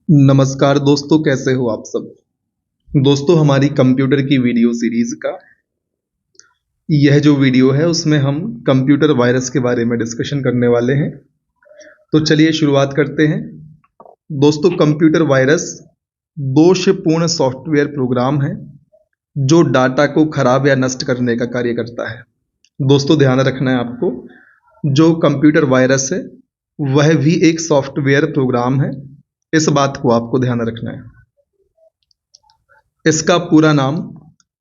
नमस्कार दोस्तों, कैसे हो आप सब। दोस्तों, हमारी कंप्यूटर की वीडियो सीरीज का यह जो वीडियो है उसमें हम कंप्यूटर वायरस के बारे में डिस्कशन करने वाले हैं। तो चलिए शुरुआत करते हैं। दोस्तों, कंप्यूटर वायरस दोषपूर्ण सॉफ्टवेयर प्रोग्राम है जो डाटा को खराब या नष्ट करने का कार्य करता है। दोस्तों, ध्यान रखना है आपको, जो कंप्यूटर वायरस है वह भी एक सॉफ्टवेयर प्रोग्राम है। इस बात को आपको ध्यान रखना है। इसका पूरा नाम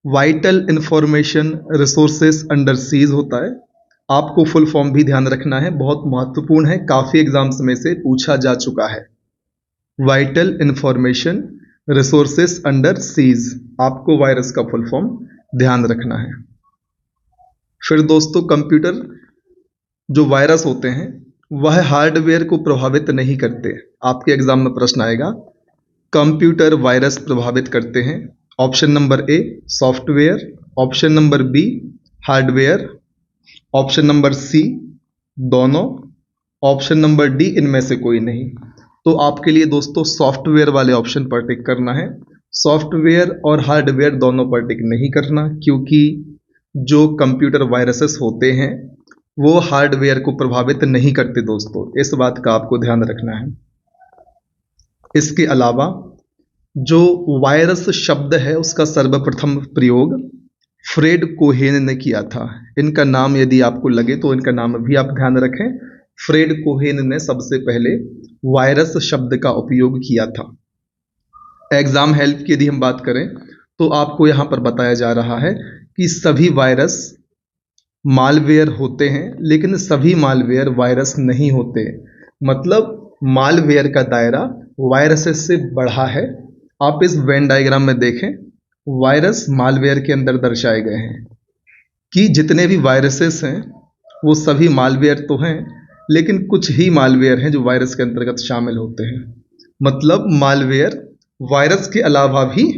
vital information resources under seize होता है। आपको फुल फॉर्म भी ध्यान रखना है, बहुत महत्वपूर्ण है, काफ़ी एग्जाम्स में से पूछा जा चुका है। Vital information resources under seize, आपको वायरस का फुल फॉर्म ध्यान रखना है। फिर दोस्तों, कंप्यूटर जो वायरस होते हैं वह हार्डवेयर को प्रभावित नहीं करते। आपके एग्जाम में प्रश्न आएगा, कंप्यूटर वायरस प्रभावित करते हैं। Option number A software, option number B hardware, option number C दोनों, ऑप्शन नंबर डी इनमें से कोई नहीं। तो आपके लिए दोस्तों सॉफ्टवेयर वाले ऑप्शन पर टिक करना है। सॉफ्टवेयर और हार्डवेयर दोनों पर टिक नहीं करना, क्योंकि जो कंप्यूटर वायरसेस होते हैं वो हार्डवेयर को प्रभावित नहीं करते। दोस्तों, इस बात का आपको ध्यान रखना है। इसके अलावा जो वायरस शब्द है उसका सर्वप्रथम प्रयोग फ्रेड कोहेन ने किया था। इनका नाम यदि आपको लगे तो इनका नाम भी आप ध्यान रखें। फ्रेड कोहेन ने सबसे पहले वायरस शब्द का उपयोग किया था। एग्जाम हेल्प की यदि हम बात करें तो आपको यहाँ पर बताया जा रहा है कि सभी वायरस मालवेयर होते हैं, लेकिन सभी मालवेयर वायरस नहीं होते। मतलब मालवेयर का दायरा वायरसेस से बढ़ा है। आप इस वेन डायग्राम में देखें, वायरस मालवेयर के अंदर दर्शाए गए हैं कि जितने भी वायरसेस हैं वो सभी मालवेयर तो हैं, लेकिन कुछ ही मालवेयर हैं जो वायरस के अंतर्गत शामिल होते हैं। मतलब मालवेयर वायरस के अलावा भी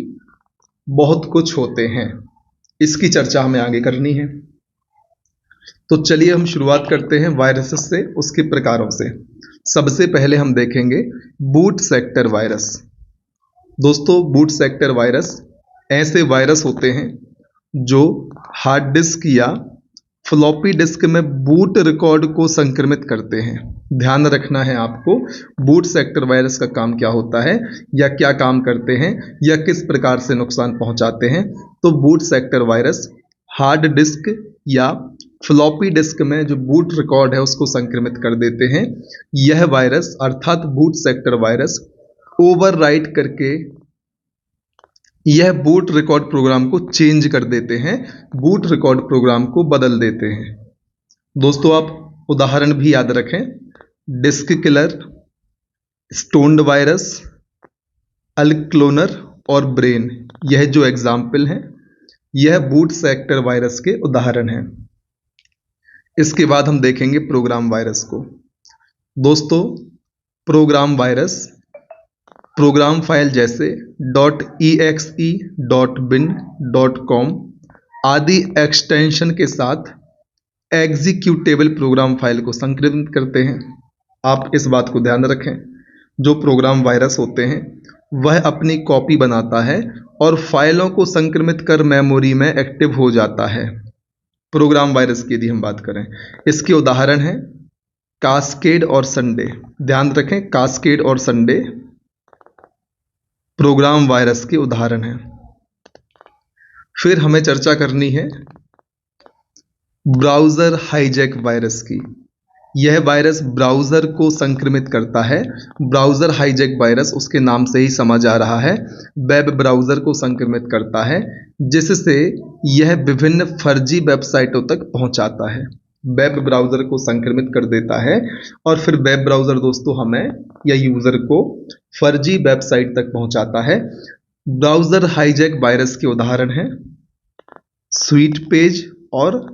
बहुत कुछ होते हैं। इसकी चर्चा हमें आगे करनी है। तो चलिए हम शुरुआत करते हैं वायरसेस से, उसके प्रकारों से। सबसे पहले हम देखेंगे बूट सेक्टर वायरस। दोस्तों, बूट सेक्टर वायरस ऐसे वायरस होते हैं जो हार्ड डिस्क या फ्लॉपी डिस्क में बूट रिकॉर्ड को संक्रमित करते हैं। ध्यान रखना है आपको, बूट सेक्टर वायरस का काम क्या होता है या क्या काम करते हैं या किस प्रकार से नुकसान पहुंचाते हैं। तो boot sector virus hard disk या फ्लॉपी डिस्क में जो बूट रिकॉर्ड है उसको संक्रमित कर देते हैं। यह वायरस अर्थात बूट सेक्टर वायरस ओवरराइट करके यह बूट रिकॉर्ड प्रोग्राम को चेंज कर देते हैं, बूट रिकॉर्ड प्रोग्राम को बदल देते हैं। दोस्तों, आप उदाहरण भी याद रखें, डिस्क किलर, स्टोन्ड वायरस, अल्क्लोनर और ब्रेन, यह जो एग्जाम्पल हैं यह बूट सेक्टर वायरस के उदाहरण हैं। इसके बाद हम देखेंगे प्रोग्राम वायरस को। दोस्तों, प्रोग्राम वायरस प्रोग्राम फाइल जैसे .exe, .bin, .com आदि एक्सटेंशन के साथ एग्जीक्यूटेबल प्रोग्राम फाइल को संक्रमित करते हैं। आप इस बात को ध्यान रखें, जो प्रोग्राम वायरस होते हैं वह अपनी कॉपी बनाता है और फाइलों को संक्रमित कर मेमोरी में एक्टिव हो जाता है। प्रोग्राम वायरस की यदि हम बात करें, इसके उदाहरण हैं कास्केड और संडे। ध्यान रखें, कास्केड और संडे प्रोग्राम वायरस के उदाहरण हैं। फिर हमें चर्चा करनी है ब्राउज़र हाईजैक वायरस की। यह वायरस ब्राउज़र को संक्रमित करता है। ब्राउज़र हाईजैक वायरस उसके नाम से ही समझ आ रहा है, वेब ब्राउज़र को संक्रमित करता है, जिससे यह विभिन्न फर्जी वेबसाइटों तक पहुंचाता है। वेब ब्राउज़र को संक्रमित कर देता है और फिर वेब ब्राउज़र दोस्तों हमें या यूज़र को फर्जी वेबसाइट तक पहुंचाता है। ब्राउज़र हाईजैक वायरस के उदाहरण हैं स्वीट पेज और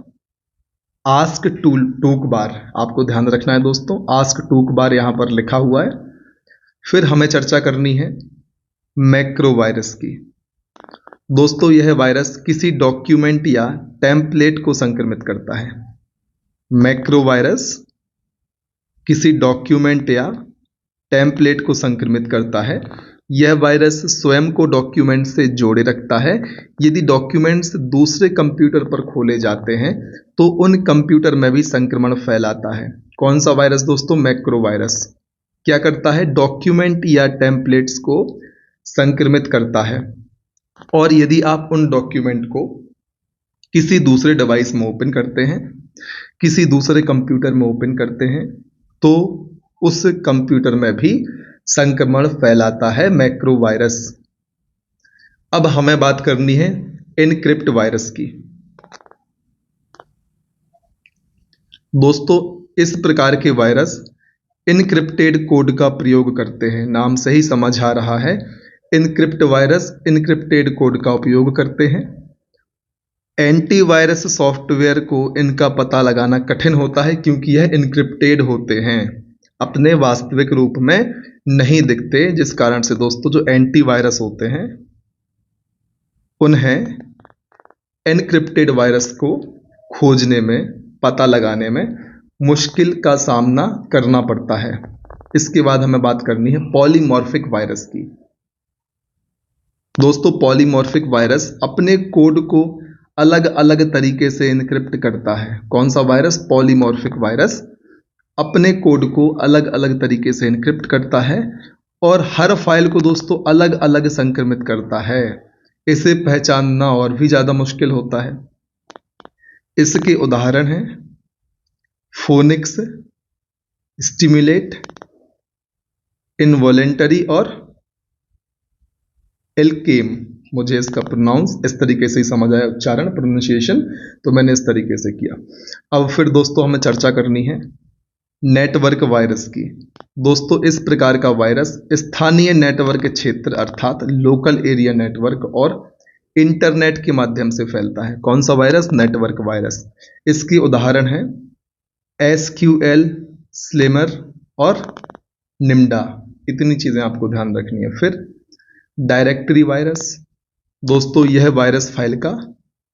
आस्क टूक बार। आपको ध्यान रखना है दोस्तों, आस्क टूक बार यहाँ पर लिखा हुआ है। फिर हमें चर्चा करनी है मैक्रो वायरस की। दोस्तों, यह वायरस किसी डॉक्यूमेंट या टेम्पलेट को संक्रमित करता है। मैक्रो वायरस किसी डॉक्यूमेंट या टेम्पलेट को संक्रमित करता है। यह वायरस स्वयं को डॉक्यूमेंट से जोड़े रखता है। यदि डॉक्यूमेंट्स दूसरे कंप्यूटर पर खोले जाते हैं तो उन कंप्यूटर में भी संक्रमण फैलाता है। कौन सा वायरस दोस्तों? Macro virus. क्या करता है? डॉक्यूमेंट या टेम्पलेट्स को संक्रमित करता है। और यदि आप उन डॉक्यूमेंट को किसी दूसरे डिवाइस में ओपन करते हैं, किसी दूसरे कंप्यूटर में ओपन करते हैं, तो उस कंप्यूटर में भी संक्रमण फैलाता है मैक्रो वायरस। अब हमें बात करनी है एनक्रिप्ट वायरस की। दोस्तों, इस प्रकार के वायरस इनक्रिप्टेड कोड का प्रयोग करते हैं। नाम से ही समझ आ रहा है, इनक्रिप्ट वायरस इनक्रिप्टेड कोड का उपयोग करते हैं। एंटीवायरस सॉफ्टवेयर को इनका पता लगाना कठिन होता है क्योंकि यह इनक्रिप्टेड होते हैं, अपने वास्तविक रूप में नहीं दिखते, जिस कारण से दोस्तों जो एंटीवायरस होते हैं उन्हें एनक्रिप्टेड वायरस को खोजने में, पता लगाने में मुश्किल का सामना करना पड़ता है। इसके बाद हमें बात करनी है पॉलीमॉर्फिक वायरस की। दोस्तों, पॉलीमॉर्फिक वायरस अपने कोड को अलग अलग तरीके से इनक्रिप्ट करता है। कौन सा वायरस? पॉलीमॉर्फिक वायरस अपने कोड को अलग अलग तरीके से इनक्रिप्ट करता है और हर फाइल को दोस्तों अलग अलग संक्रमित करता है। इसे पहचानना और भी ज़्यादा मुश्किल होता है। इसके उदाहरण हैं फोनिक्स, स्टिमुलेट, इनवॉलेंटरी और एल्केम। मुझे इसका प्रोनाउंस इस तरीके से ही समझ आया, उच्चारण, प्रोनाउंसिएशन, तो मैंने इस तरीके से किया। अब फिर दोस्तों हमें चर्चा करनी है नेटवर्क वायरस की। दोस्तों, इस प्रकार का वायरस स्थानीय नेटवर्क क्षेत्र अर्थात लोकल एरिया नेटवर्क और इंटरनेट के माध्यम से फैलता है। कौन सा वायरस? Network virus. इसके उदाहरण हैं SQL, स्लेमर और निम्डा। इतनी चीज़ें आपको ध्यान रखनी है। फिर डायरेक्टरी वायरस। दोस्तों, यह वायरस फाइल का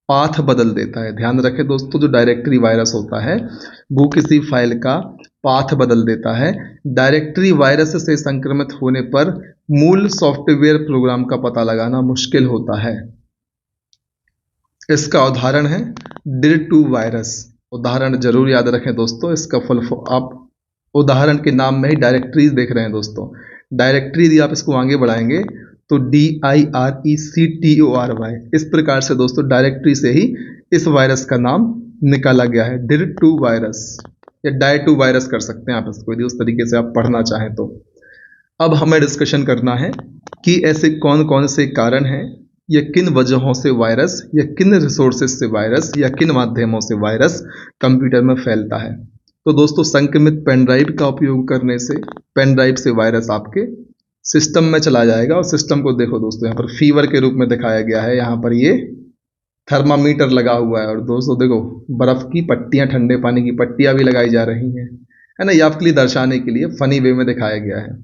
पाथ बदल देता है। ध्यान रखें दोस्तों, जो डायरेक्टरी वायरस होता है वो किसी फाइल का पाथ बदल देता है। डायरेक्टरी वायरस से संक्रमित होने पर मूल सॉफ्टवेयर प्रोग्राम का पता लगाना मुश्किल होता है। इसका उदाहरण है dir2 वायरस। उदाहरण जरूर याद रखें दोस्तों। इसका फुल आप उदाहरण के नाम में ही डायरेक्टरीज देख रहे हैं दोस्तों। डायरेक्टरी यदि आप इसको आगे बढ़ाएंगे तो DIRECTORY। इस प्रकार से दोस्तों डायरेक्टरी से ही इस वायरस का नाम निकाला गया है, dir2 वायरस या die2 वायरस कर सकते हैं आप इसको, यदि उस तरीके से आप पढ़ना चाहें तो। अब हमें डिस्कशन करना है कि ऐसे कौन कौन से कारण हैं या किन वजहों से वायरस या किन रिसोर्सेज से वायरस या किन माध्यमों से वायरस कंप्यूटर में फैलता है। तो दोस्तों, संक्रमित पेन ड्राइव का उपयोग करने से पेन ड्राइव से वायरस आपके सिस्टम में चला जाएगा। और सिस्टम को देखो दोस्तों, यहाँ पर फीवर के रूप में दिखाया गया है। यहाँ पर ये थर्मामीटर लगा हुआ है और दोस्तों देखो बर्फ की पट्टियाँ, ठंडे पानी की पट्टियाँ भी लगाई जा रही हैं, है ना। ये आपके लिए दर्शाने के लिए फनी वे में दिखाया गया है।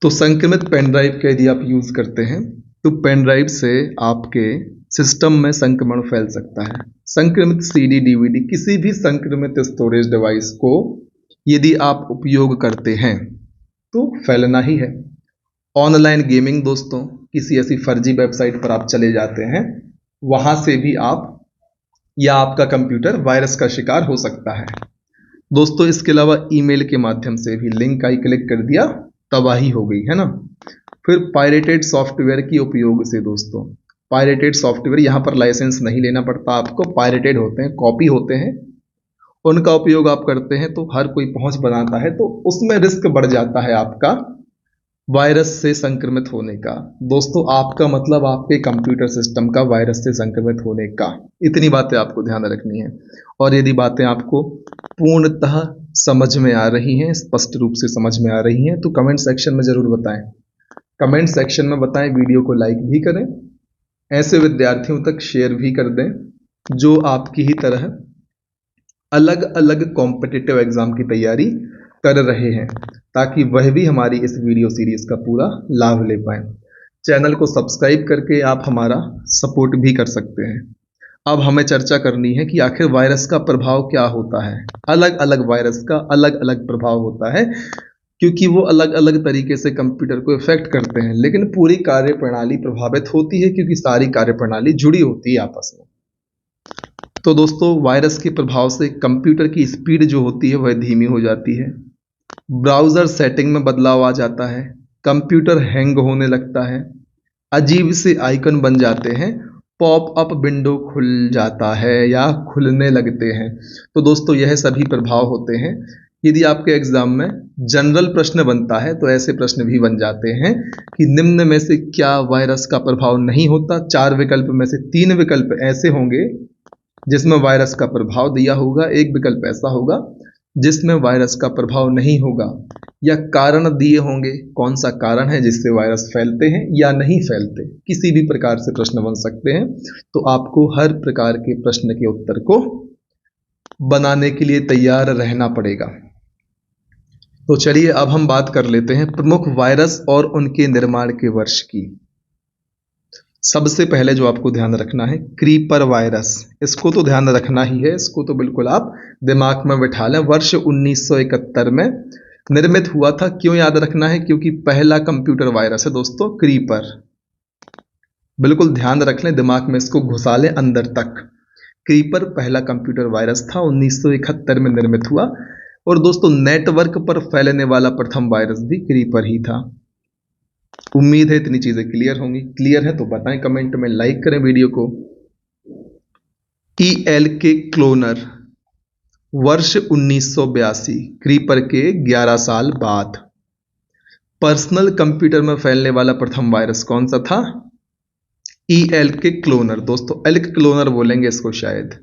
तो संक्रमित पेन ड्राइव का यदि आप यूज़ करते हैं तो पेन ड्राइव से आपके सिस्टम में संक्रमण फैल सकता है। संक्रमित CD, DVD, किसी भी संक्रमित स्टोरेज डिवाइस को यदि आप उपयोग करते हैं तो फैलना ही है। ऑनलाइन गेमिंग दोस्तों, किसी ऐसी फर्जी वेबसाइट पर आप चले जाते हैं, वहां से भी आप या आपका कंप्यूटर वायरस का शिकार हो सकता है। दोस्तों, इसके अलावा ईमेल के माध्यम से भी लिंक आई क्लिक कर दिया, तबाही हो गई, है ना। फिर पायरेटेड सॉफ्टवेयर की उपयोग से दोस्तों, पायरेटेड सॉफ्टवेयर, यहाँ पर लाइसेंस नहीं लेना पड़ता आपको, पायरेटेड होते हैं, कॉपी होते हैं, उनका उपयोग आप करते हैं तो हर कोई पहुंच बनाता है, तो उसमें रिस्क बढ़ जाता है आपका वायरस से संक्रमित होने का। दोस्तों, आपका मतलब आपके कंप्यूटर सिस्टम का वायरस से संक्रमित होने का। इतनी बातें आपको ध्यान रखनी है। और यदि बातें आपको पूर्णतः समझ में आ रही हैं, स्पष्ट रूप से समझ में आ रही हैं, तो कमेंट सेक्शन में ज़रूर बताएं। कमेंट सेक्शन में बताएं, वीडियो को लाइक भी करें, ऐसे विद्यार्थियों तक शेयर भी कर दें जो आपकी ही तरह अलग अलग कॉम्पिटिटिव एग्जाम की तैयारी कर रहे हैं, ताकि वह भी हमारी इस वीडियो सीरीज का पूरा लाभ ले पाएं। चैनल को सब्सक्राइब करके आप हमारा सपोर्ट भी कर सकते हैं। अब हमें चर्चा करनी है कि आखिर वायरस का प्रभाव क्या होता है। अलग अलग वायरस का अलग अलग प्रभाव होता है। क्योंकि वो अलग अलग तरीके से कंप्यूटर को इफेक्ट करते हैं, लेकिन पूरी कार्य प्रणाली प्रभावित होती है क्योंकि सारी कार्य प्रणाली जुड़ी होती है आपस में। तो दोस्तों, वायरस के प्रभाव से कंप्यूटर की स्पीड जो होती है वह धीमी हो जाती है, ब्राउज़र सेटिंग में बदलाव आ जाता है, कंप्यूटर हैंग होने लगता है, अजीब से आइकन बन जाते हैं, पॉप अप विंडो खुल जाता है या खुलने लगते हैं। तो दोस्तों, यह सभी प्रभाव होते हैं। यदि आपके एग्जाम में जनरल प्रश्न बनता है तो ऐसे प्रश्न भी बन जाते हैं कि निम्न में से क्या वायरस का प्रभाव नहीं होता। 4 विकल्प में से 3 विकल्प ऐसे होंगे जिसमें वायरस का प्रभाव दिया होगा, एक विकल्प ऐसा होगा जिसमें वायरस का प्रभाव नहीं होगा, या कारण दिए होंगे, कौन सा कारण है जिससे वायरस फैलते हैं या नहीं फैलते। किसी भी प्रकार से प्रश्न बन सकते हैं, तो आपको हर प्रकार के प्रश्न के उत्तर को बनाने के लिए तैयार रहना पड़ेगा। तो चलिए अब हम बात कर लेते हैं प्रमुख वायरस और उनके निर्माण के वर्ष की। सबसे पहले जो आपको ध्यान रखना है, क्रीपर वायरस। इसको तो ध्यान रखना ही है, इसको तो बिल्कुल आप दिमाग में बिठा लें। वर्ष 1971 में निर्मित हुआ था। क्यों याद रखना है? क्योंकि पहला कंप्यूटर वायरस है दोस्तों क्रीपर। बिल्कुल ध्यान रख लें, दिमाग में इसको घुसा लें अंदर तक। क्रीपर पहला कंप्यूटर वायरस था, 1971 में निर्मित हुआ। और दोस्तों, नेटवर्क पर फैलने वाला प्रथम वायरस भी क्रीपर ही था। उम्मीद है इतनी चीजें क्लियर होंगी। क्लियर है तो बताएं कमेंट में, लाइक करें वीडियो को। ELK क्लोनर, वर्ष 1982, क्रीपर के 11 साल बाद। पर्सनल कंप्यूटर में फैलने वाला प्रथम वायरस कौन सा था? ELK cloner. दोस्तों, एल्क क्लोनर बोलेंगे इसको शायद।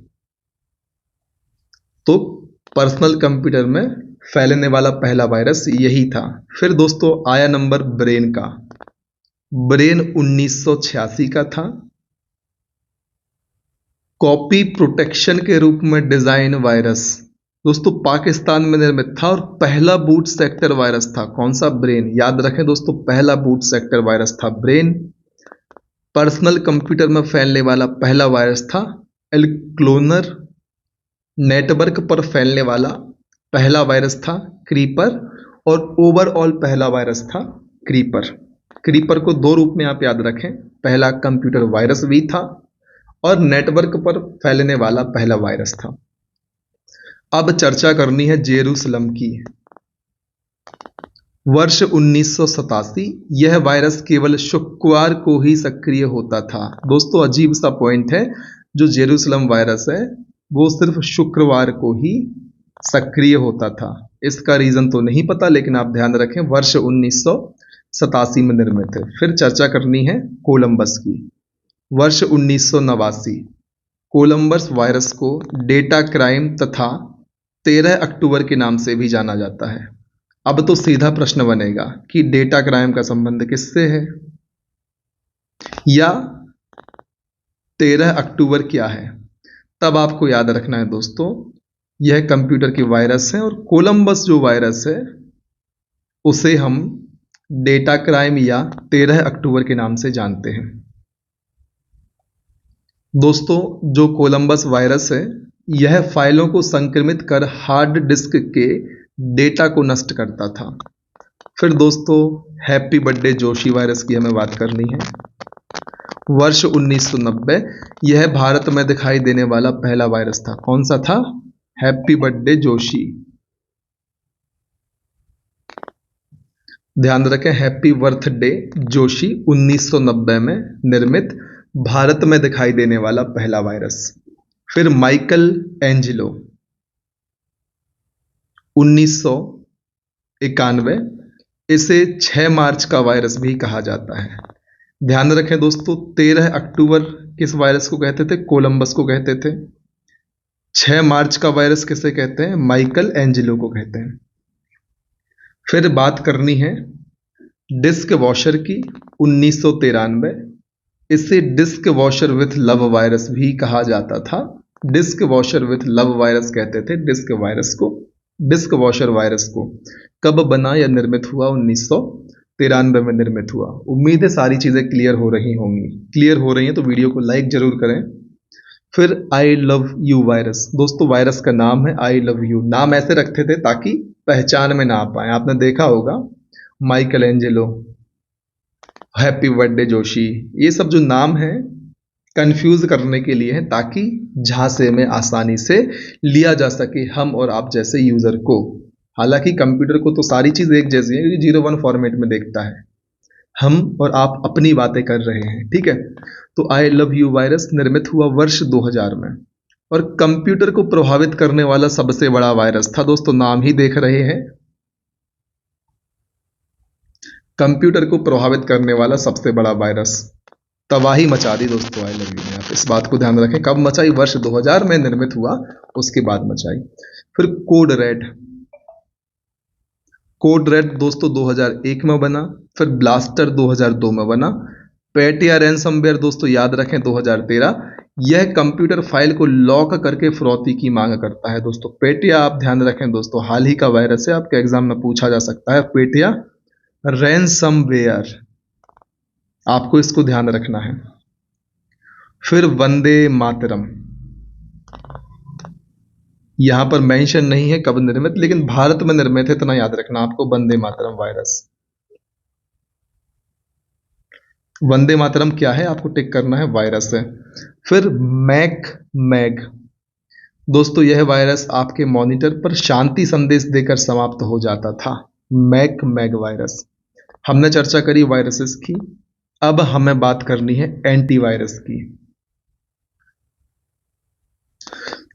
तो पर्सनल कंप्यूटर में फैलने वाला पहला वायरस यही था। फिर दोस्तों आया नंबर ब्रेन का। ब्रेन 1986 का था। कॉपी प्रोटेक्शन के रूप में डिजाइन वायरस दोस्तों पाकिस्तान में निर्मित था और पहला बूट सेक्टर वायरस था। कौन सा? ब्रेन। याद रखें दोस्तों, पहला बूट सेक्टर वायरस था ब्रेन। पर्सनल कंप्यूटर में फैलने वाला पहला वायरस था एल्क क्लोनर। नेटवर्क पर फैलने वाला पहला वायरस था क्रीपर। और ओवरऑल पहला वायरस था क्रीपर। क्रीपर को 2 रूप में आप याद रखें, पहला कंप्यूटर वायरस भी था और नेटवर्क पर फैलने वाला पहला वायरस था। अब चर्चा करनी है जेरूसलम की। वर्ष 1987, यह वायरस केवल शुक्रवार को ही सक्रिय होता था। दोस्तों, अजीब सा पॉइंट है, जो जेरूसलम वायरस है वो सिर्फ शुक्रवार को ही सक्रिय होता था। इसका रीजन तो नहीं पता, लेकिन आप ध्यान रखें वर्ष 1987 में निर्मित है। फिर चर्चा करनी है कोलंबस की। वर्ष 1989, कोलंबस वायरस को डेटा क्राइम तथा 13 अक्टूबर के नाम से भी जाना जाता है। अब तो सीधा प्रश्न बनेगा कि डेटा क्राइम का संबंध किससे है, या 13 अक्टूबर क्या है। तब आपको याद रखना है दोस्तों, यह कंप्यूटर की वायरस है और कोलंबस जो वायरस है उसे हम डेटा क्राइम या 13 अक्टूबर के नाम से जानते हैं। दोस्तों, जो कोलंबस वायरस है यह फाइलों को संक्रमित कर हार्ड डिस्क के डेटा को नष्ट करता था। फिर दोस्तों, हैप्पी बर्थडे जोशी वायरस की हमें बात करनी है। वर्ष 1990, यह भारत में दिखाई देने वाला पहला वायरस था। कौन सा था? Happy birthday Joshi. ध्यान रखें, हैप्पी बर्थडे जोशी 1990 में निर्मित भारत में दिखाई देने वाला पहला वायरस। फिर माइकल एंजेलो 1991, इसे 6 मार्च का वायरस भी कहा जाता है। ध्यान रखें दोस्तों, 13 अक्टूबर किस वायरस को कहते थे? कोलंबस को कहते थे। 6 मार्च का वायरस किसे कहते हैं? माइकल एंजेलो को कहते हैं। फिर बात करनी है डिस्क वॉशर की। 1993, इसे disk washer with love virus भी कहा जाता था। Disk washer with love virus कहते थे डिस्क वायरस को। डिस्क वॉशर वायरस को कब बना या निर्मित हुआ? 1993 में निर्मित हुआ। उम्मीद है सारी चीजें क्लियर हो रही होंगी। क्लियर हो रही हैं तो वीडियो को लाइक जरूर करें। फिर आई लव यू वायरस। दोस्तों, वायरस का नाम है आई लव यू। नाम ऐसे रखते थे ताकि पहचान में ना आ पाए। आपने देखा होगा Michael Angelo, happy birthday Joshi, ये सब जो नाम है कंफ्यूज करने के लिए है, ताकि झांसे में आसानी से लिया जा सके हम और आप जैसे यूजर को। हालांकि कंप्यूटर को तो सारी चीज एक जैसी है, क्योंकि 01 फॉर्मेट में देखता है। हम और आप अपनी बातें कर रहे हैं, ठीक है। तो आई लव यू वायरस निर्मित हुआ वर्ष 2000 में, और कंप्यूटर को प्रभावित करने वाला सबसे बड़ा वायरस था। दोस्तों नाम ही देख रहे हैं, कंप्यूटर को प्रभावित करने वाला सबसे बड़ा वायरस, तबाही मचा दी दोस्तों आई लव यू ने। आप इस बात को ध्यान रखें, कब मचाई? वर्ष 2000 में निर्मित हुआ, उसके बाद मचाई। फिर कोड रेड, कोड रेड दोस्तों 2001 में बना। फिर ब्लास्टर 2002 में बना। पेटिया रैनसमवेयर दोस्तों याद रखें 2013। यह कंप्यूटर फाइल को लॉक करके फिरौती की मांग करता है। दोस्तों पेटिया आप ध्यान रखें दोस्तों, हाल ही का वायरस है, आपके एग्जाम में पूछा जा सकता है। पेटिया रैनसमवेयर, आपको इसको ध्यान रखना है। फिर वंदे मातरम, यहां पर मेंशन नहीं है कब निर्मित, लेकिन भारत में निर्मित है, इतना याद रखना आपको। वंदे मातरम वायरस, वंदे मातरम क्या है आपको टिक करना है, वायरस है। फिर मैक मैग, दोस्तों यह वायरस आपके मॉनिटर पर शांति संदेश देकर समाप्त हो जाता था। Mac Mag virus. हमने चर्चा करी वायरसेस की, अब हमें बात करनी है एंटीवायरस की।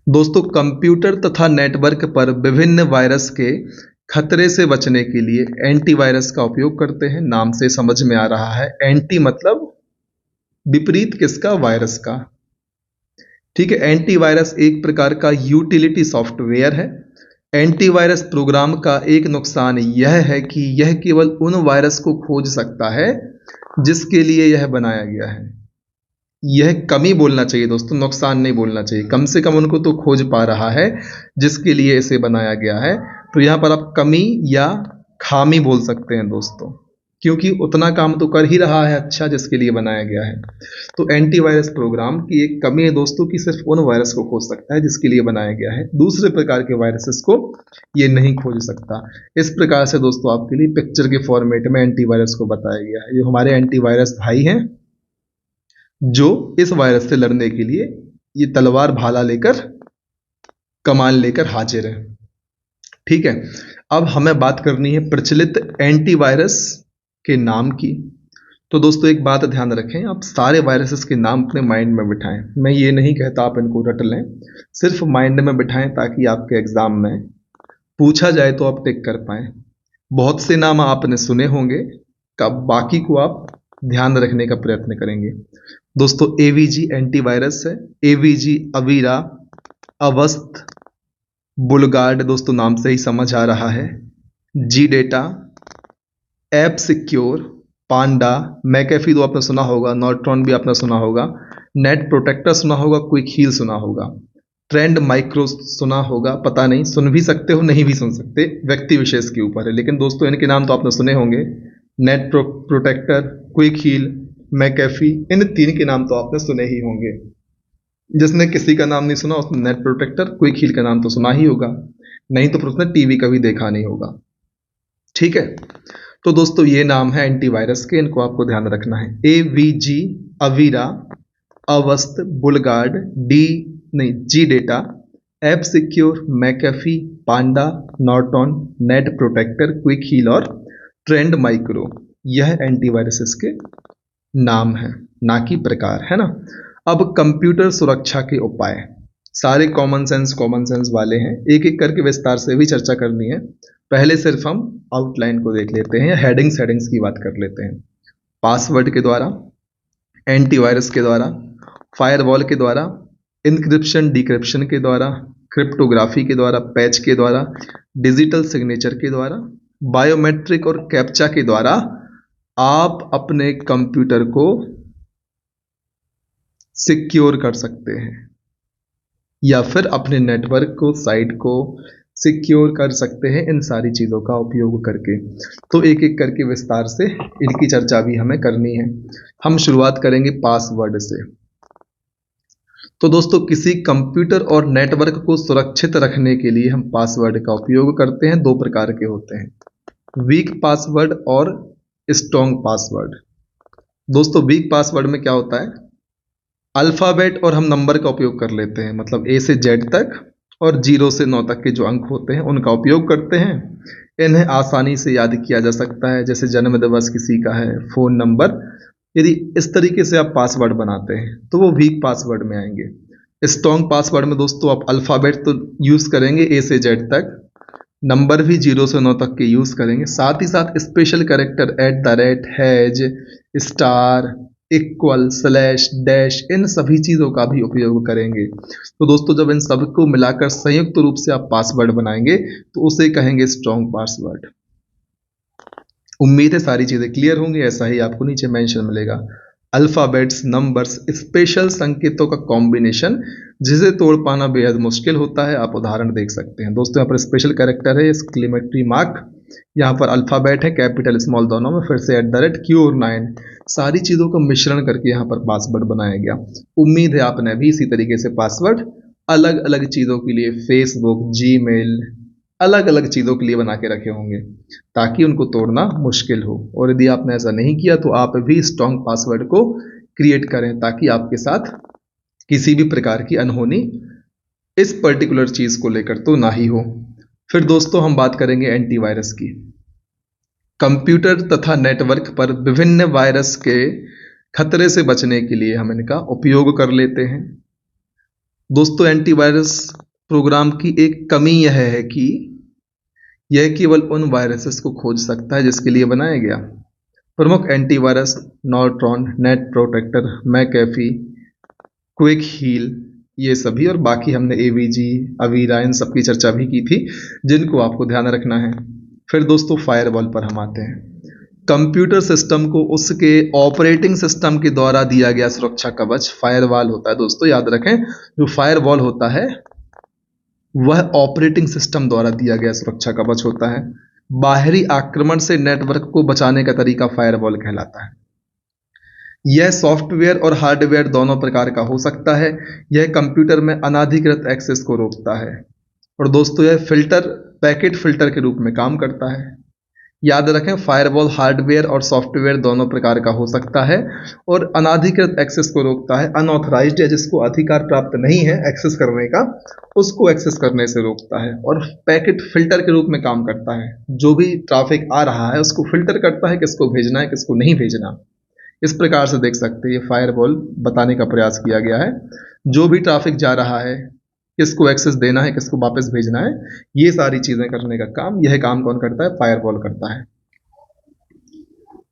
दोस्तों कंप्यूटर तथा नेटवर्क पर विभिन्न वायरस के खतरे से बचने के लिए एंटीवायरस का उपयोग करते हैं। नाम से समझ में आ रहा है, एंटी मतलब विपरीत किसका? वायरस का, ठीक है। एंटीवायरस एक प्रकार का यूटिलिटी सॉफ्टवेयर है। एंटीवायरस प्रोग्राम का एक नुकसान यह है कि यह केवल उन वायरस को खोज सकता है जिसके लिए यह बनाया गया है। यह कमी बोलना चाहिए दोस्तों, नुकसान नहीं बोलना चाहिए। कम से कम उनको तो खोज पा रहा है जिसके लिए इसे बनाया गया है। तो यहां पर आप कमी या खामी बोल सकते हैं दोस्तों, क्योंकि उतना काम तो कर ही रहा है अच्छा जिसके लिए बनाया गया है। तो एंटीवायरस प्रोग्राम की एक कमी है दोस्तों कि सिर्फ उन वायरस को खोज सकता है जिसके लिए बनाया गया है, दूसरे प्रकार के वायरसेस को ये नहीं खोज सकता। इस प्रकार से दोस्तों आपके लिए पिक्चर के फॉर्मेट में एंटीवायरस को बताया गया है। जो हमारे एंटीवायरस भाई हैं, जो इस वायरस से लड़ने के लिए ये तलवार भाला लेकर, कमान लेकर हाजिर है, ठीक है। अब हमें बात करनी है प्रचलित एंटीवायरस के नाम की। तो दोस्तों एक बात ध्यान रखें, आप सारे वायरसेस के नाम अपने माइंड में बिठाएं। मैं ये नहीं कहता आप इनको रट लें, सिर्फ माइंड में बिठाएं ताकि आपके एग्जाम में पूछा जाए तो आप टिक कर पाए। बहुत से नाम आपने सुने होंगे, कब बाकी को आप ध्यान रखने का प्रयत्न करेंगे। दोस्तों एवीजी एंटीवायरस है, एवीजी अवीरा, अवस्थ, बुलगार्ड, दोस्तों नाम से ही समझ आ रहा है, जी डेटा, ऐप सिक्योर, पांडा, मैकेफी तो आपने सुना होगा, नॉर्ट्रॉन भी आपने सुना होगा, नेट प्रोटेक्टर सुना होगा, क्विक हील सुना होगा, ट्रेंड माइक्रो सुना होगा, पता नहीं, सुन भी सकते हो नहीं भी सुन सकते, व्यक्ति विशेष के ऊपर है। लेकिन दोस्तों इनके नाम तो आपने सुने होंगे, Net Protector, Quick Heal, McAfee, इन तीन के नाम तो आपने सुने ही होंगे। जिसने किसी का नाम नहीं सुना उसने नेट प्रोटेक्टर, क्विक हील का नाम तो सुना ही होगा, नहीं तो फिर उसने टीवी कभी देखा नहीं होगा, ठीक है। तो दोस्तों ये नाम है एंटीवायरस के, इनको आपको ध्यान रखना है। AVG Avira, Avast, BullGuard, G Data, app secure, McAfee, Panda, Norton, Net Protector, Quick Heal और ट्रेंड माइक्रो, यह एंटीवायरसेस के नाम है, ना कि प्रकार, है ना। अब कंप्यूटर सुरक्षा के उपाय, सारे कॉमन सेंस वाले हैं, एक एक करके विस्तार से भी चर्चा करनी है। पहले सिर्फ हम आउटलाइन को देख लेते हैं, हेडिंग्स की बात कर लेते हैं। पासवर्ड के द्वारा, एंटीवायरस के द्वारा, फायरवॉल के द्वारा, इंक्रिप्शन डिक्रिप्शन के द्वारा, क्रिप्टोग्राफी के द्वारा, पैच के द्वारा, डिजिटल सिग्नेचर के द्वारा, बायोमेट्रिक और कैप्चा के द्वारा आप अपने कंप्यूटर को सिक्योर कर सकते हैं, या फिर अपने नेटवर्क को, साइट को सिक्योर कर सकते हैं इन सारी चीज़ों का उपयोग करके। तो एक एक करके विस्तार से इनकी चर्चा भी हमें करनी है। हम शुरुआत करेंगे पासवर्ड से। तो दोस्तों किसी कंप्यूटर और नेटवर्क को सुरक्षित रखने के लिए हम पासवर्ड का उपयोग करते हैं। दो प्रकार के होते हैं, वीक पासवर्ड और स्ट्रॉन्ग पासवर्ड। दोस्तों वीक पासवर्ड में क्या होता है, अल्फ़ाबेट और हम नंबर का उपयोग कर लेते हैं, मतलब ए से जेड तक और 0 से 9 तक के जो अंक होते हैं उनका उपयोग करते हैं। इन्हें आसानी से याद किया जा सकता है, जैसे जन्म दिवस किसी का है, फ़ोन नंबर। यदि इस तरीके से आप पासवर्ड बनाते हैं तो वो वीक पासवर्ड में आएंगे। स्ट्रॉन्ग पासवर्ड में दोस्तों आप अल्फ़ाबेट तो यूज़ करेंगे ए से जेड तक, नंबर भी 0 से 9 तक के यूज़ करेंगे, साथ ही साथ special character @ hash, star, equal, slash, dash, इन सभी चीज़ों का भी उपयोग करेंगे। तो दोस्तों जब इन सबको मिलाकर संयुक्त रूप से आप पासवर्ड बनाएंगे तो उसे कहेंगे स्ट्रॉन्ग पासवर्ड। उम्मीद है सारी चीज़ें क्लियर होंगी। ऐसा ही आपको नीचे मेंशन मिलेगा, अल्फ़ाबेट्स, नंबर्स, स्पेशल संकेतों का कॉम्बिनेशन जिसे तोड़ पाना बेहद मुश्किल होता है। आप उदाहरण देख सकते हैं दोस्तों, यहाँ पर स्पेशल कैरेक्टर है, एक्सक्लेमेटरी मार्क, यहाँ पर अल्फ़ाबेट है, कैपिटल स्मॉल दोनों में, फिर से @Q और 9, सारी चीज़ों का मिश्रण करके यहाँ पर पासवर्ड बनाया गया। उम्मीद है आपने भी इसी तरीके से पासवर्ड अलग अलग चीज़ों के लिए, फेसबुक, जीमेल, अलग अलग चीज़ों के लिए बना के रखे होंगे ताकि उनको तोड़ना मुश्किल हो। और यदि आपने ऐसा नहीं किया तो आप भी स्ट्रॉन्ग पासवर्ड को क्रिएट करें ताकि आपके साथ किसी भी प्रकार की अनहोनी इस पर्टिकुलर चीज़ को लेकर तो ना ही हो। फिर दोस्तों हम बात करेंगे एंटीवायरस की। कंप्यूटर तथा नेटवर्क पर विभिन्न वायरस के खतरे से बचने के लिए हम इनका उपयोग कर लेते हैं। दोस्तों एंटीवायरस प्रोग्राम की एक कमी यह है कि यह केवल उन वायरसेस को खोज सकता है जिसके लिए बनाया गया। प्रमुख antivirus Norton, Net Protector, McAfee, Quick Heal, ये सभी, और बाकी हमने AVG, अवीरा, इन सब की चर्चा भी की थी जिनको आपको ध्यान रखना है। फिर दोस्तों फायरवॉल पर हम आते हैं। कंप्यूटर सिस्टम को उसके ऑपरेटिंग सिस्टम के द्वारा दिया गया सुरक्षा कवच फायरवॉल होता है। दोस्तों याद रखें, जो फायरवॉल होता है वह ऑपरेटिंग सिस्टम द्वारा दिया गया सुरक्षा कवच होता है। बाहरी आक्रमण से नेटवर्क को बचाने का तरीका फायरवॉल कहलाता है। यह सॉफ्टवेयर और हार्डवेयर दोनों प्रकार का हो सकता है। यह कंप्यूटर में अनाधिकृत एक्सेस को रोकता है। और दोस्तों यह पैकेट फिल्टर के रूप में काम करता है। याद रखें, फायरवॉल हार्डवेयर और सॉफ्टवेयर दोनों प्रकार का हो सकता है और अनाधिकृत एक्सेस को रोकता है। अनऑथराइज्ड, या जिसको अधिकार प्राप्त नहीं है एक्सेस करने का, उसको एक्सेस करने से रोकता है। और पैकेट फिल्टर के रूप में काम करता है, जो भी ट्रैफिक आ रहा है उसको फिल्टर करता है, किसको भेजना है किसको नहीं भेजना। इस प्रकार से देख सकते हैं, ये फायरवॉल बताने का प्रयास किया गया है, जो भी ट्रैफिक जा रहा है किसको एक्सेस देना है किसको वापस भेजना है, ये सारी चीजें करने का काम, यह काम कौन करता है, फायरवॉल करता है।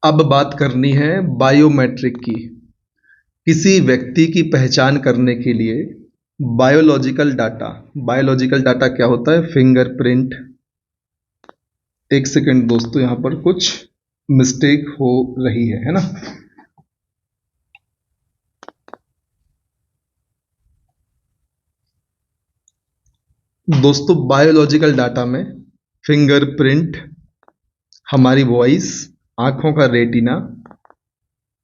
अब बात करनी है बायोमेट्रिक की। किसी व्यक्ति की पहचान करने के लिए बायोलॉजिकल डाटा क्या होता है, फिंगरप्रिंट। एक सेकंड दोस्तों, यहां पर कुछ मिस्टेक हो रही है ना। दोस्तों बायोलॉजिकल डाटा में फिंगरप्रिंट, हमारी वॉइस, आंखों का रेटिना,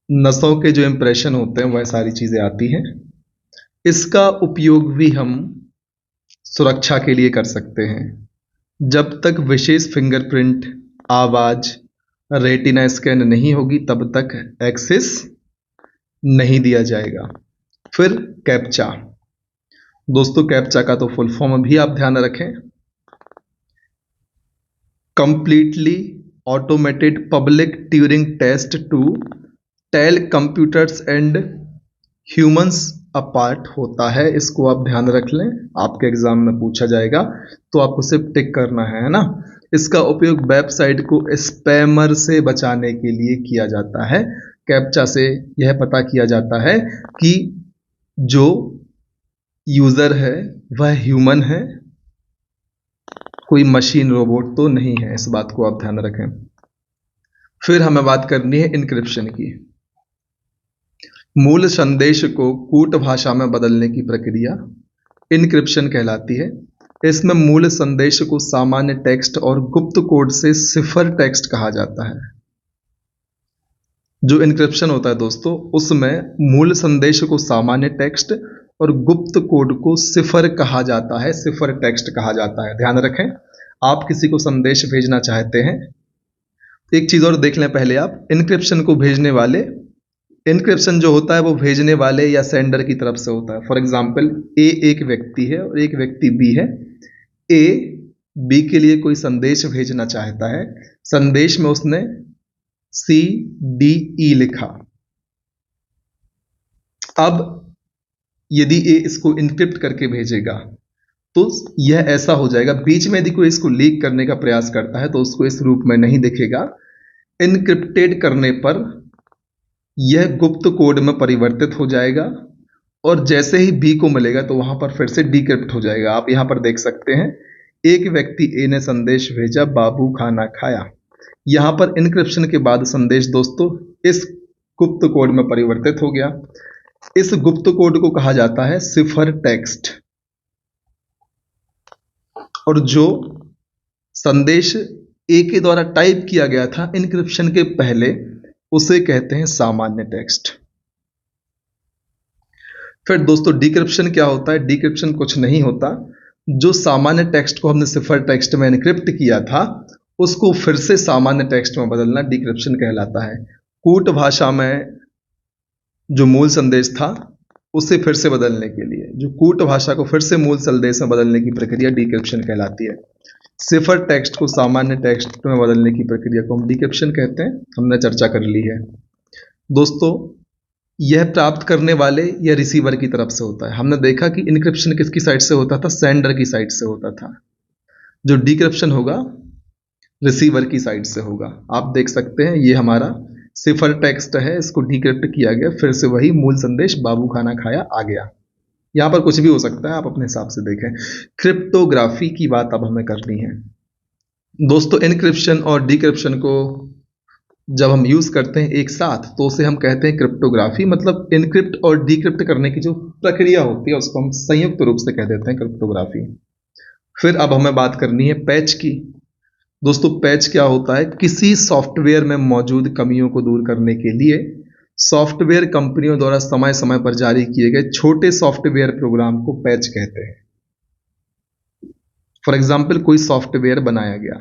नसों के जो इंप्रेशन होते हैं वह सारी चीजें आती हैं। इसका उपयोग भी हम सुरक्षा के लिए कर सकते हैं। जब तक विशेष फिंगरप्रिंट, आवाज, रेटिना स्कैन नहीं होगी तब तक एक्सेस नहीं दिया जाएगा। फिर कैप्चा। दोस्तों कैप्चा का तो फुल फॉर्म भी आप ध्यान रखें, completely automated public Turing test to tell computers and humans apart होता है। इसको आप ध्यान रख लें, आपके एग्जाम में पूछा जाएगा तो आपको सिर्फ टिक करना है ना। इसका उपयोग वेबसाइट को स्पैमर से बचाने के लिए किया जाता है। कैप्चा से यह पता किया जाता है कि जो यूजर है वह ह्यूमन है, कोई मशीन रोबोट तो नहीं है। इस बात को आप ध्यान रखें। फिर हमें बात करनी है इनक्रिप्शन की। मूल संदेश को कूट भाषा में बदलने की प्रक्रिया इनक्रिप्शन कहलाती है। इसमें मूल संदेश को सामान्य टेक्स्ट और गुप्त कोड से सिफर टेक्स्ट कहा जाता है। जो इनक्रिप्शन होता है दोस्तों, उसमें मूल संदेश को सामान्य टेक्स्ट और गुप्त कोड को सिफर कहा जाता है, सिफर टेक्स्ट कहा जाता है। ध्यान रखें, आप किसी को संदेश भेजना चाहते हैं, एक चीज और देख लें पहले आप, इनक्रिप्शन को भेजने वाले, इनक्रिप्शन जो होता है वो भेजने वाले या सेंडर की तरफ से होता है। फॉर एग्जाम्पल, ए एक व्यक्ति है और एक व्यक्ति बी है। ए बी के लिए कोई संदेश भेजना चाहता है, संदेश में उसने CDE लिखा। अब यदि ए इसको इनक्रिप्ट करके भेजेगा तो यह ऐसा हो जाएगा, बीच में यदि कोई इसको लीक करने का प्रयास करता है तो उसको इस रूप में नहीं दिखेगा। इनक्रिप्टेड करने पर यह गुप्त कोड में परिवर्तित हो जाएगा और जैसे ही बी को मिलेगा तो वहां पर फिर से डिक्रिप्ट हो जाएगा। आप यहां पर देख सकते हैं, एक व्यक्ति ए ने संदेश भेजा, बाबू खाना खाया। यहां पर इनक्रिप्शन के बाद संदेश दोस्तों इस गुप्त कोड में परिवर्तित हो गया। इस गुप्त कोड को कहा जाता है सिफर टेक्स्ट, और जो संदेश ए के द्वारा टाइप किया गया था इनक्रिप्शन के पहले, उसे कहते हैं सामान्य टेक्स्ट। फिर दोस्तों डिक्रिप्शन क्या होता है? डिक्रिप्शन कुछ नहीं होता, जो सामान्य टेक्स्ट को हमने सिफर टेक्स्ट में एनक्रिप्ट किया था उसको फिर से सामान्य टेक्स्ट में बदलना डिक्रिप्शन कहलाता है। कूट भाषा में जो मूल संदेश था उसे फिर से बदलने के लिए, जो कूट भाषा को फिर से मूल संदेश में बदलने की प्रक्रिया डिक्रिप्शन कहलाती है। सिफर टेक्स्ट को सामान्य टेक्स्ट में बदलने की प्रक्रिया को हम डिक्रिप्शन कहते हैं, हमने चर्चा कर ली है। दोस्तों यह प्राप्त करने वाले या रिसीवर की तरफ से होता है। हमने देखा कि इनक्रिप्शन किसकी साइड से होता था? सेंडर की साइड से होता था। जो डिक्रिप्शन होगा रिसीवर की साइड से होगा। आप देख सकते हैं ये हमारा सिफर टेक्स्ट है, इसको डिक्रिप्ट किया गया, फिर से वही मूल संदेश बाबू खाना खाया आ गया। यहां पर कुछ भी हो सकता है, आप अपने हिसाब से देखें। क्रिप्टोग्राफी की बात अब हमें करनी है। दोस्तों इनक्रिप्शन और डिक्रिप्शन को जब हम यूज करते हैं एक साथ तो उसे हम कहते हैं क्रिप्टोग्राफी। मतलब इनक्रिप्ट और डिक्रिप्ट करने की जो प्रक्रिया होती है उसको हम संयुक्त रूप से कह देते हैं क्रिप्टोग्राफी। फिर अब हमें बात करनी है पैच की। दोस्तों पैच क्या होता है? किसी सॉफ्टवेयर में मौजूद कमियों को दूर करने के लिए सॉफ्टवेयर कंपनियों द्वारा समय समय पर जारी किए गए छोटे सॉफ्टवेयर प्रोग्राम को पैच कहते हैं। फॉर एग्जाम्पल, कोई सॉफ्टवेयर बनाया गया,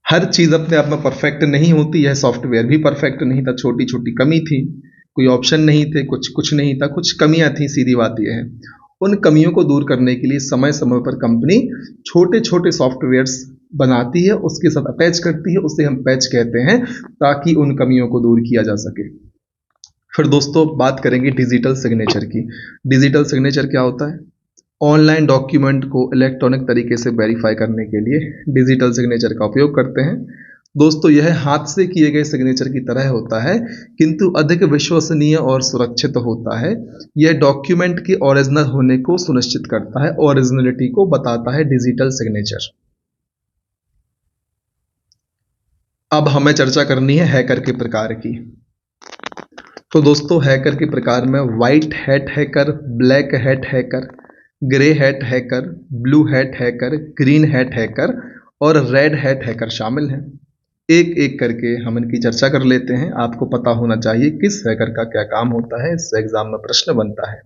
हर चीज अपने आप में परफेक्ट नहीं होती, यह सॉफ्टवेयर भी परफेक्ट नहीं था, छोटी छोटी कमी थी, कोई ऑप्शन नहीं थे, कुछ नहीं था, कुछ कमियां थी, सीधी बात यह है। उन कमियों को दूर करने के लिए समय समय पर कंपनी छोटे छोटे सॉफ्टवेयर्स बनाती है, उसके साथ अटैच करती है, उसे हम पैच कहते हैं, ताकि उन कमियों को दूर किया जा सके। फिर दोस्तों बात करेंगे डिजिटल सिग्नेचर की। डिजिटल सिग्नेचर क्या होता है? ऑनलाइन डॉक्यूमेंट को इलेक्ट्रॉनिक तरीके से वेरीफाई करने के लिए डिजिटल सिग्नेचर का उपयोग करते हैं। दोस्तों यह हाथ से किए गए सिग्नेचर की तरह होता है, किंतु अधिक विश्वसनीय और सुरक्षित होता है। यह डॉक्यूमेंट के ओरिजिनल होने को सुनिश्चित करता है, ओरिजिनलिटी को बताता है डिजिटल सिग्नेचर। अब हमें चर्चा करनी है हैकर के प्रकार की। तो दोस्तों हैकर के प्रकार में white hat hacker, black hat hacker, grey hat hacker, blue hat hacker, green hat hacker और रेड हैट हैकर शामिल हैं। एक एक करके हम इनकी चर्चा कर लेते हैं। आपको पता होना चाहिए किस हैकर का क्या काम होता है, इससे एग्जाम में प्रश्न बनता है।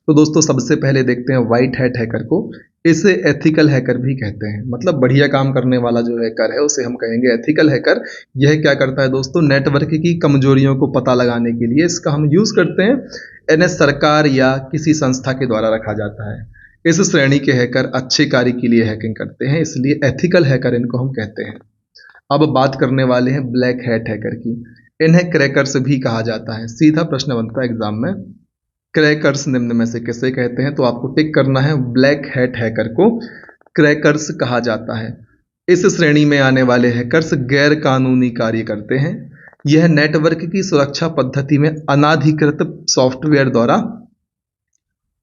तो दोस्तों सबसे पहले देखते हैं व्हाइट हैट हैकर को। इसे एथिकल हैकर भी कहते हैं, मतलब बढ़िया काम करने वाला जो हैकर है उसे हम कहेंगे एथिकल हैकर। यह क्या करता है दोस्तों? नेटवर्क की कमजोरियों को पता लगाने के लिए इसका हम यूज करते हैं। इन्हें सरकार या किसी संस्था के द्वारा रखा जाता है। इस श्रेणी के हैकर अच्छे कार्य के लिए हैकिंग करते हैं, इसलिए एथिकल हैकर इनको हम कहते हैं। अब बात करने वाले हैं ब्लैक हैट हैकर की। इन्हें क्रैकर्स भी कहा जाता है। सीधा प्रश्न बनता है एग्जाम में, क्रैकर्स निम्न में से किसे कहते हैं? तो आपको टिक करना है, ब्लैक हैट हैकर को क्रैकर्स कहा जाता है। इस श्रेणी में आने वाले हैकर्स गैर कानूनी कार्य करते हैं। यह नेटवर्क की सुरक्षा पद्धति में अनाधिकृत सॉफ्टवेयर द्वारा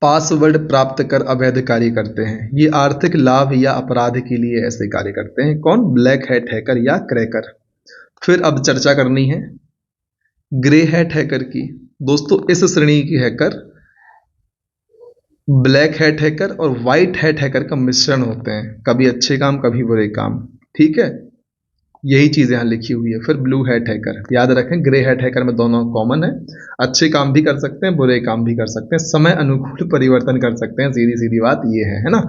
पासवर्ड प्राप्त कर अवैध कार्य करते हैं। ये आर्थिक लाभ या अपराध के लिए ऐसे कार्य करते हैं। कौन? ब्लैक हैट हैकर या क्रैकर। फिर अब चर्चा करनी है ग्रे हैट हैकर की। दोस्तों इस श्रेणी की हैकर ब्लैक हैट हैकर और व्हाइट हैट हैकर का मिश्रण होते हैं, कभी अच्छे काम कभी बुरे काम, ठीक है। यही चीज़ यहाँ लिखी हुई है। फिर ब्लू हैट हैकर, याद रखें ग्रे हैट हैकर में दोनों कॉमन है। अच्छे काम भी कर सकते हैं, बुरे काम भी कर सकते हैं, समय अनुकूल परिवर्तन कर सकते हैं, सीधी सीधी बात ये है ना।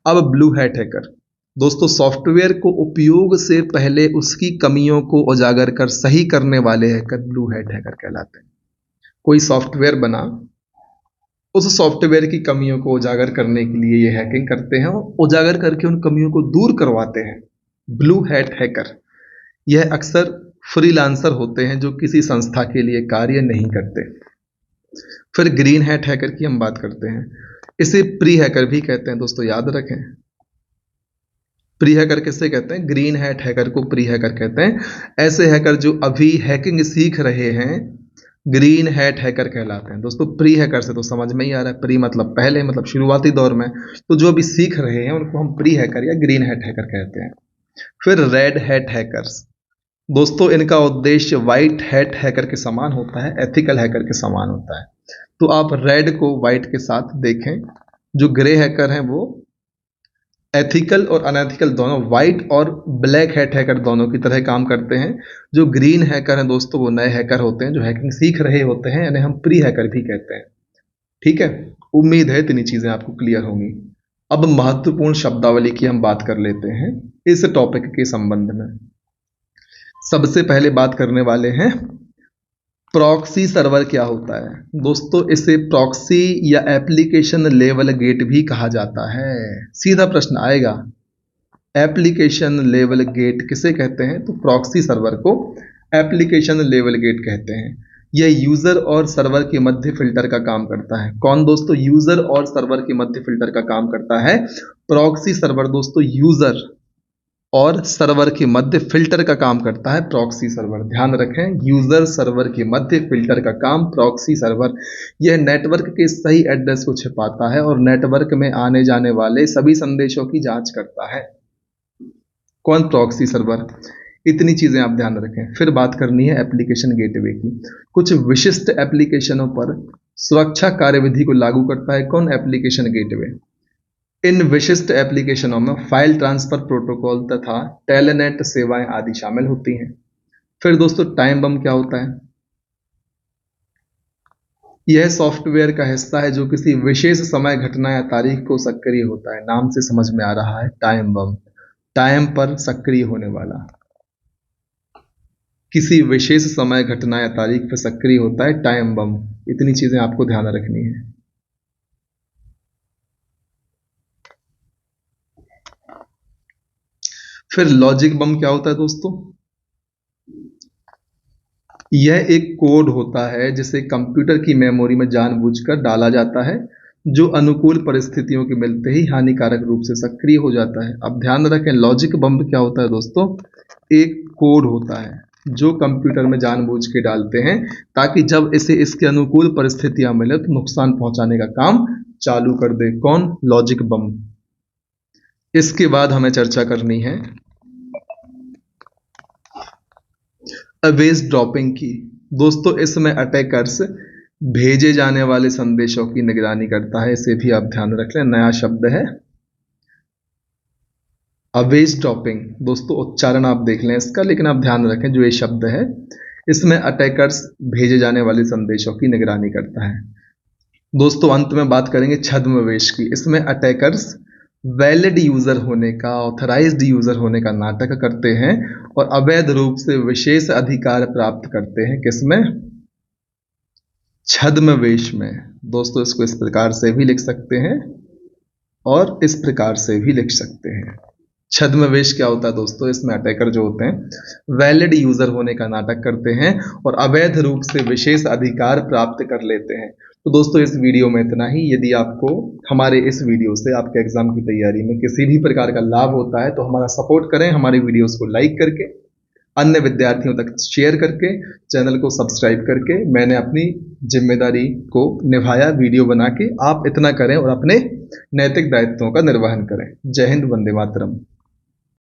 अब ब्लू हैट हैकर दोस्तों, सॉफ्टवेयर को उपयोग से पहले उसकी कमियों को उजागर कर सही करने वाले हैकर ब्लू हैट हैकर कहलाते हैं। कोई सॉफ्टवेयर बना, उस सॉफ्टवेयर की कमियों को उजागर करने के लिए ये हैकिंग करते हैं और उजागर करके उन कमियों को दूर करवाते हैं, ब्लू हैट हैकर। यह अक्सर फ्रीलांसर होते हैं जो किसी संस्था के लिए कार्य नहीं करते। फिर ग्रीन हैट हैकर की हम बात करते हैं। इसे प्री हैकर भी कहते हैं दोस्तों, याद रखें। प्री हैकर किसे कहते हैं? ग्रीन हैट हैकर को प्री हैकर कहते हैं। ऐसे हैकर जो अभी हैकिंग सीख रहे हैं ग्रीन हैट हैकर कहलाते हैं दोस्तों। प्री हैकर से तो समझ में ही आ रहा है, प्री मतलब पहले, मतलब शुरुआती दौर में। तो जो अभी सीख रहे हैं उनको हम प्री हैकर या ग्रीन हैट हैकर कहते हैं। फिर रेड हैट हैकर्स दोस्तों, इनका उद्देश्य व्हाइट हैट हैकर के समान होता है, एथिकल हैकर के समान होता है। तो आप रेड को व्हाइट के साथ देखें। जो ग्रे हैकर हैं वो एथिकल और अनएथिकल दोनों, व्हाइट और ब्लैक हैट हैकर दोनों की तरह काम करते हैं। जो ग्रीन हैकर हैं दोस्तों वो नए हैकर होते हैं जो हैकिंग सीख रहे होते हैं, यानी हम प्री हैकर भी कहते हैं। ठीक है, उम्मीद है इतनी चीजें आपको क्लियर होंगी। अब महत्वपूर्ण शब्दावली की हम बात कर लेते हैं इस टॉपिक के संबंध में। सबसे पहले बात करने वाले हैं प्रॉक्सी सर्वर क्या होता है। दोस्तों इसे प्रॉक्सी या एप्लीकेशन लेवल गेट भी कहा जाता है। सीधा प्रश्न आएगा, एप्लीकेशन लेवल गेट किसे कहते हैं? तो प्रॉक्सी सर्वर को एप्लीकेशन लेवल गेट कहते हैं। यह यूजर और सर्वर के मध्य फिल्टर का काम करता है। कौन दोस्तों? यूजर और सर्वर के मध्य फिल्टर का काम करता है प्रॉक्सी सर्वर दोस्तों। यूजर और सर्वर के मध्य फिल्टर का काम करता है प्रॉक्सी सर्वर। ध्यान रखें, यूजर सर्वर के मध्य फिल्टर का काम प्रॉक्सी सर्वर। यह नेटवर्क के सही एड्रेस को छिपाता है और नेटवर्क में आने जाने वाले सभी संदेशों की जांच करता है। कौन? Proxy server. इतनी चीजें आप ध्यान रखें। फिर बात करनी है एप्लीकेशन गेटवे की। कुछ विशिष्ट एप्लीकेशनों पर सुरक्षा कार्यविधि को लागू करता है कौन? Application gateway. इन विशिष्ट एप्लीकेशनों में फाइल ट्रांसफर प्रोटोकॉल तथा टेलनेट सेवाएं आदि शामिल होती हैं। फिर दोस्तों टाइम बम क्या होता है? यह सॉफ्टवेयर का हिस्सा है जो किसी विशेष समय, घटना या तारीख को सक्रिय होता है। नाम से समझ में आ रहा है, टाइम बम, टाइम पर सक्रिय होने वाला। किसी विशेष समय, घटना या तारीख पर सक्रिय होता है टाइम बम। इतनी चीजें आपको ध्यान रखनी है। फिर लॉजिक बम क्या होता है दोस्तों? यह एक कोड होता है जिसे कंप्यूटर की मेमोरी में जानबूझकर डाला जाता है, जो अनुकूल परिस्थितियों के मिलते ही हानिकारक रूप से सक्रिय हो जाता है। अब ध्यान रखें, लॉजिक बम क्या होता है दोस्तों? एक कोड होता है जो कंप्यूटर में जानबूझ के डालते हैं ताकि जब इसे इसके अनुकूल परिस्थितियां मिले तो नुकसान पहुंचाने का काम चालू कर दे। कौन? लॉजिक बम। इसके बाद हमें चर्चा करनी है अवेज ड्रॉपिंग की। दोस्तों इसमें अटैकर्स भेजे जाने वाले संदेशों की निगरानी करता है। इसे भी आप ध्यान रख लें, नया शब्द है अवेज ड्रॉपिंग। दोस्तों उच्चारण आप देख लें इसका, लेकिन आप ध्यान रखें जो ये शब्द है इसमें अटैकर्स भेजे जाने वाले संदेशों की निगरानी करता है। दोस्तों अंत में बात करेंगे छद्मवेश की। इसमें अटैकर्स वैलिड यूजर होने का, ऑथराइज्ड यूजर होने का नाटक करते हैं और अवैध रूप से विशेष अधिकार प्राप्त करते हैं। किसमें? छद्मवेश में। दोस्तों इसको इस प्रकार से भी लिख सकते हैं और इस प्रकार से भी लिख सकते हैं। छद्मवेश क्या होता है दोस्तों? इसमें अटैकर जो होते हैं वैलिड यूजर होने का नाटक करते हैं और अवैध रूप से विशेष अधिकार प्राप्त कर लेते हैं। तो दोस्तों इस वीडियो में इतना ही। यदि आपको हमारे इस वीडियो से आपके एग्जाम की तैयारी में किसी भी प्रकार का लाभ होता है तो हमारा सपोर्ट करें, हमारे वीडियोस को लाइक करके, अन्य विद्यार्थियों तक शेयर करके, चैनल को सब्सक्राइब करके। मैंने अपनी जिम्मेदारी को निभाया वीडियो बना के। आप इतना करें और अपने नैतिक दायित्वों का निर्वहन करें। जय हिंद, वंदे मातरम।